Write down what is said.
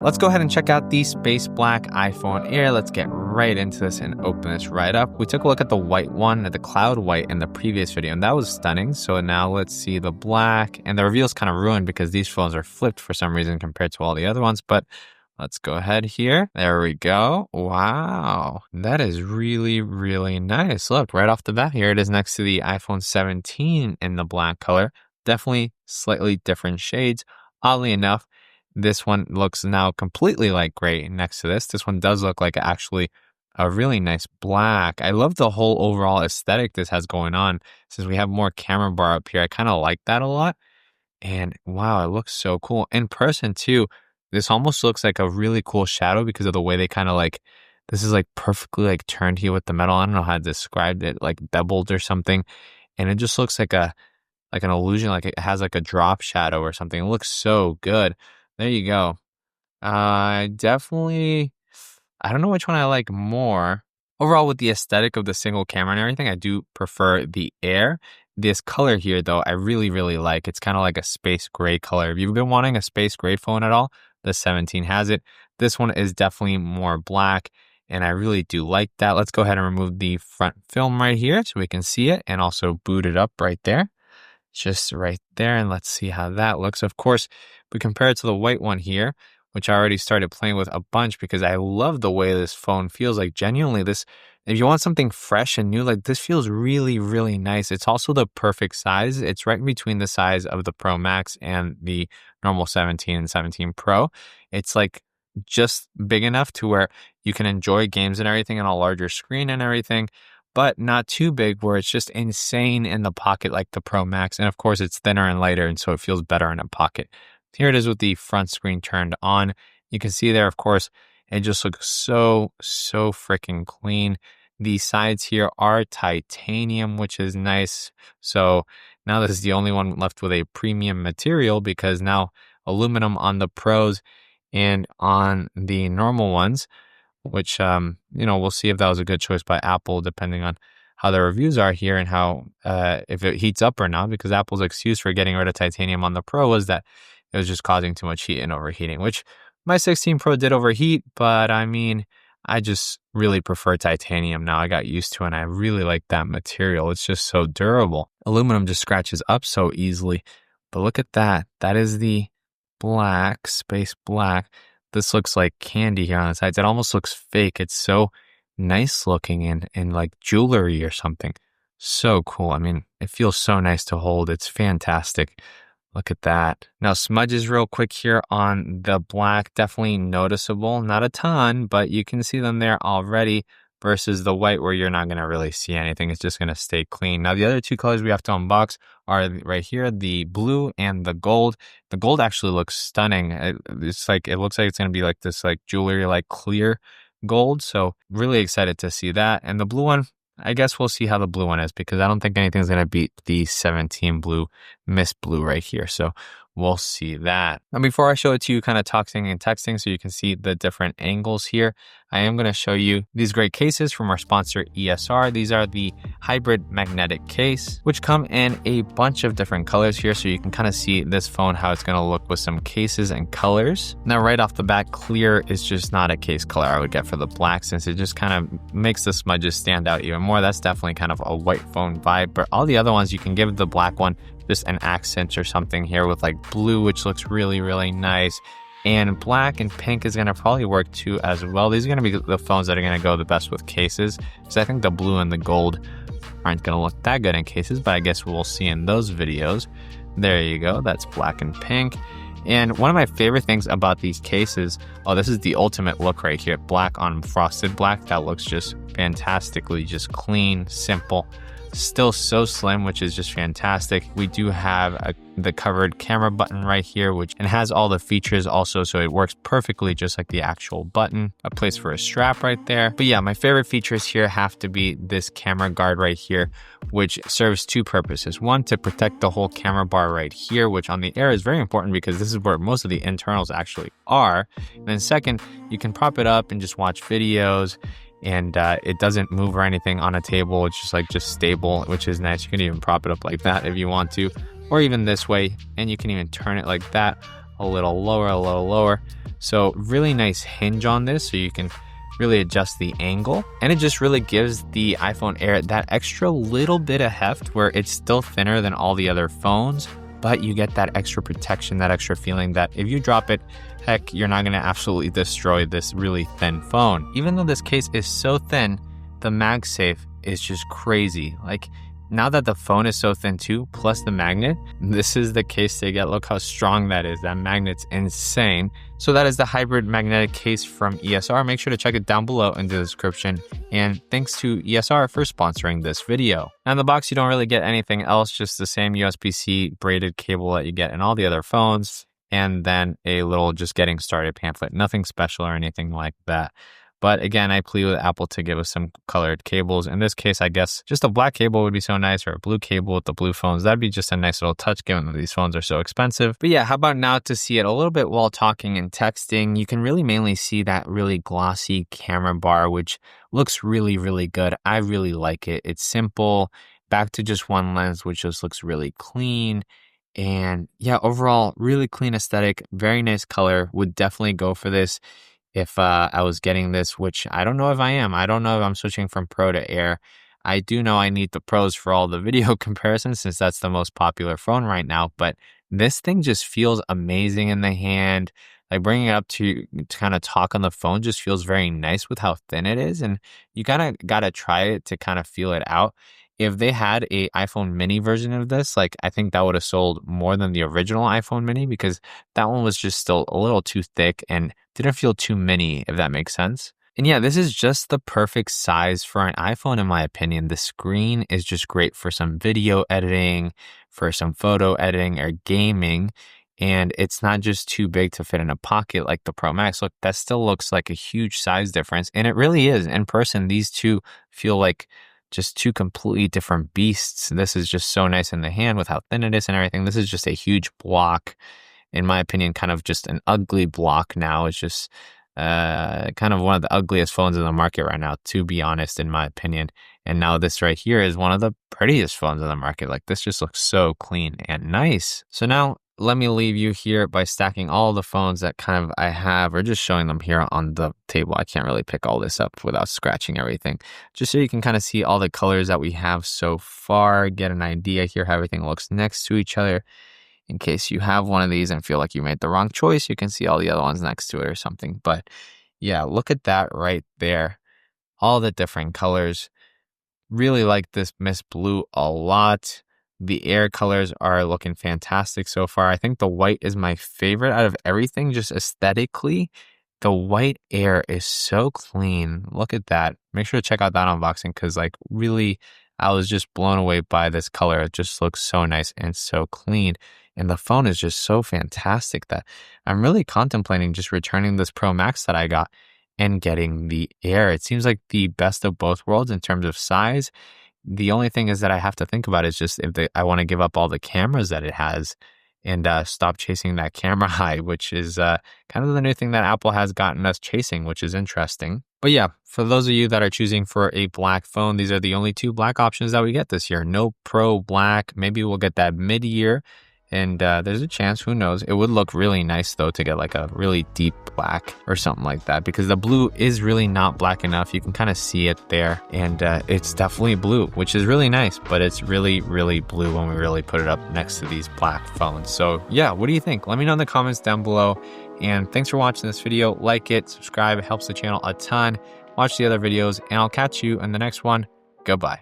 Let's go ahead and check out the Space Black iPhone Air. Let's get right into this and open this right up. We took a look at the white one, at the cloud white in the previous video, and that was stunning. So now let's see the black, and the reveal is kind of ruined because these phones are flipped for some reason compared to all the other ones, but let's go ahead here. There we go. Wow, that is really, really nice. Look, right off the bat, here it is next to the iPhone 17 in the black color. Definitely slightly different shades. Oddly enough, this one looks now completely like gray next to this. This one does look like actually a really nice black. I love the whole overall aesthetic this has going on. Since we have more camera bar up here, I kind of like that a lot. And wow, it looks so cool. In person too, this almost looks like a really cool shadow because of the way they kind of like, this is like perfectly like turned here with the metal. I don't know how to describe it, like beveled or something. And it just looks like an illusion, like it has like a drop shadow or something. It looks so good. There you go. I don't know which one I like more. Overall, with the aesthetic of the single camera and everything, I do prefer the Air. This color here, though, I really, really like. It's kind of like a space gray color. If you've been wanting a space gray phone at all, the 17 has it. This one is definitely more black, and I really do like that. Let's go ahead and remove the front film right here so we can see it, and also boot it up right there. Just right there, and let's see how that looks. Of course, we compare it to the white one here, which I already started playing with a bunch because I love the way this phone feels. Like genuinely, this, if you want something fresh and new, like this feels really, really nice. It's also the perfect size. It's right in between the size of the Pro Max and the normal 17 and 17 Pro. It's like just big enough to where you can enjoy games and everything on a larger screen and everything, but not too big where it's just insane in the pocket like the Pro Max. And of course, it's thinner and lighter, and so it feels better in a pocket. Here it is with the front screen turned on. You can see there, of course, it just looks so freaking clean. The sides here are titanium, which is nice. So now this is the only one left with a premium material, because now aluminum on the Pros and on the normal ones, which, we'll see if that was a good choice by Apple, depending on how the reviews are here and how, if it heats up or not, because Apple's excuse for getting rid of titanium on the Pro was that it was just causing too much heat and overheating, which my 16 Pro did overheat, but I mean, I just really prefer titanium now. I got used to it, and I really like that material. It's just so durable. Aluminum just scratches up so easily, but look at that. That is the black, space black. This looks like candy here on the sides. It almost looks fake. It's so nice looking and like jewelry or something. So cool. I mean, it feels so nice to hold. It's fantastic. Look at that. Now, smudges real quick here on the black. Definitely noticeable. Not a ton, but you can see them there already, versus the white where you're not going to really see anything. It's just going to stay clean. Now, the other two colors we have to unbox are right here, the blue and the gold. The gold actually looks stunning. It looks like it's going to be like this like jewelry, like clear gold. So really excited to see that. And the blue one, I guess we'll see how the blue one is, because I don't think anything's going to beat the 17 blue, mist blue right here. So we'll see that. Now, before I show it to you kind of talking and texting so you can see the different angles here, I am going to show you these great cases from our sponsor ESR. These are the hybrid magnetic case, which come in a bunch of different colors here. So you can kind of see this phone, how it's going to look with some cases and colors. Now, right off the bat, clear is just not a case color I would get for the black, since it just kind of makes the smudges stand out even more. That's definitely kind of a white phone vibe, but all the other ones, you can give the black one just an accent or something here with like blue, which looks really, really nice. And black and pink is going to probably work too as well. These are going to be the phones that are going to go the best with cases, because I think the blue and the gold aren't going to look that good in cases, but I guess we'll see in those videos. There you go. That's black and pink. And one of my favorite things about these cases, this is the ultimate look right here. Black on frosted black. That looks just fantastically, just clean, simple. Still so slim, which is just fantastic. We do have the covered camera button right here, which and has all the features also, so it works perfectly just like the actual button. A place for a strap right there. But yeah, my favorite features here have to be this camera guard right here, which serves two purposes. One, to protect the whole camera bar right here, which on the Air is very important because this is where most of the internals actually are. And then second, you can prop it up and just watch videos, and it doesn't move or anything on a table. It's just stable, which is nice. You can even prop it up like that if you want to, or even this way, and you can even turn it like that. a little lower, a little lower. So really nice hinge on this, so you can really adjust the angle. And it just really gives the iPhone Air that extra little bit of heft where it's still thinner than all the other phones, but you get that extra protection, that extra feeling that if you drop it, heck, you're not gonna absolutely destroy this really thin phone. Even though this case is so thin, the MagSafe is just crazy. Like, now that the phone is so thin too, plus the magnet, this is the case to get. Look how strong that is. That magnet's insane. So that is the hybrid magnetic case from ESR. Make sure to check it down below in the description. And thanks to ESR for sponsoring this video. Now in the box, you don't really get anything else, just the same USB-C braided cable that you get in all the other phones. And then a little just getting started pamphlet. Nothing special or anything like that. But again, I plead with Apple to give us some colored cables. In this case, I guess just a black cable would be so nice, or a blue cable with the blue phones. That'd be just a nice little touch, given that these phones are so expensive. But yeah, how about now to see it a little bit while talking and texting? You can really mainly see that really glossy camera bar, which looks really, really good. I really like it. It's simple, back to just one lens, which just looks really clean. And yeah, overall, really clean aesthetic, very nice color. Would definitely go for this if I was getting this, which I don't know if I am. I don't know if I'm switching from Pro to Air. I do know I need the Pros for all the video comparisons, since that's the most popular phone right now. But this thing just feels amazing in the hand. Like, bringing it up to kind of talk on the phone just feels very nice with how thin it is. And you kind of got to try it to kind of feel it out. If they had a iPhone mini version of this, like, I think that would have sold more than the original iPhone mini, because that one was just still a little too thick and didn't feel too mini, if that makes sense. And yeah, this is just the perfect size for an iPhone, in my opinion. The screen is just great for some video editing, for some photo editing or gaming. And it's not just too big to fit in a pocket like the Pro Max. Look, that still looks like a huge size difference. And it really is. In person, these two feel like just two completely different beasts. This is just so nice in the hand with how thin it is and everything. This is just a huge block. In my opinion, kind of just an ugly block now. It's just kind of one of the ugliest phones in the market right now, to be honest, in my opinion. And now this right here is one of the prettiest phones in the market. Like, this just looks so clean and nice. So now let me leave you here by stacking all the phones that kind of I have, or just showing them here on the table. I can't really pick all this up without scratching everything. Just so you can kind of see all the colors that we have so far, get an idea here how everything looks next to each other. In case you have one of these and feel like you made the wrong choice, you can see all the other ones next to it or something. But yeah, look at that right there. All the different colors. Really like this Mist Blue a lot. The Air colors are looking fantastic so far. I think the white is my favorite out of everything, just aesthetically. The white Air is so clean. Look at that. Make sure to check out that unboxing, because like, really, I was just blown away by this color. It just looks so nice and so clean. And the phone is just so fantastic that I'm really contemplating just returning this Pro Max that I got and getting the Air. It seems like the best of both worlds in terms of size. The only thing is that I have to think about is just if I want to give up all the cameras that it has and stop chasing that camera high, which is kind of the new thing that Apple has gotten us chasing, which is interesting. But yeah, for those of you that are choosing for a black phone, these are the only two black options that we get this year. No Pro Black. Maybe we'll get that mid-year. And there's a chance, who knows. It would look really nice, though, to get like a really deep black or something like that, because the blue is really not black enough. You can kind of see it there. And it's definitely blue, which is really nice, but it's really, really blue when we really put it up next to these black phones. So yeah, what do you think? Let me know in the comments down below. And thanks for watching this video. Like it, subscribe. It helps the channel a ton. Watch the other videos, and I'll catch you in the next one. Goodbye.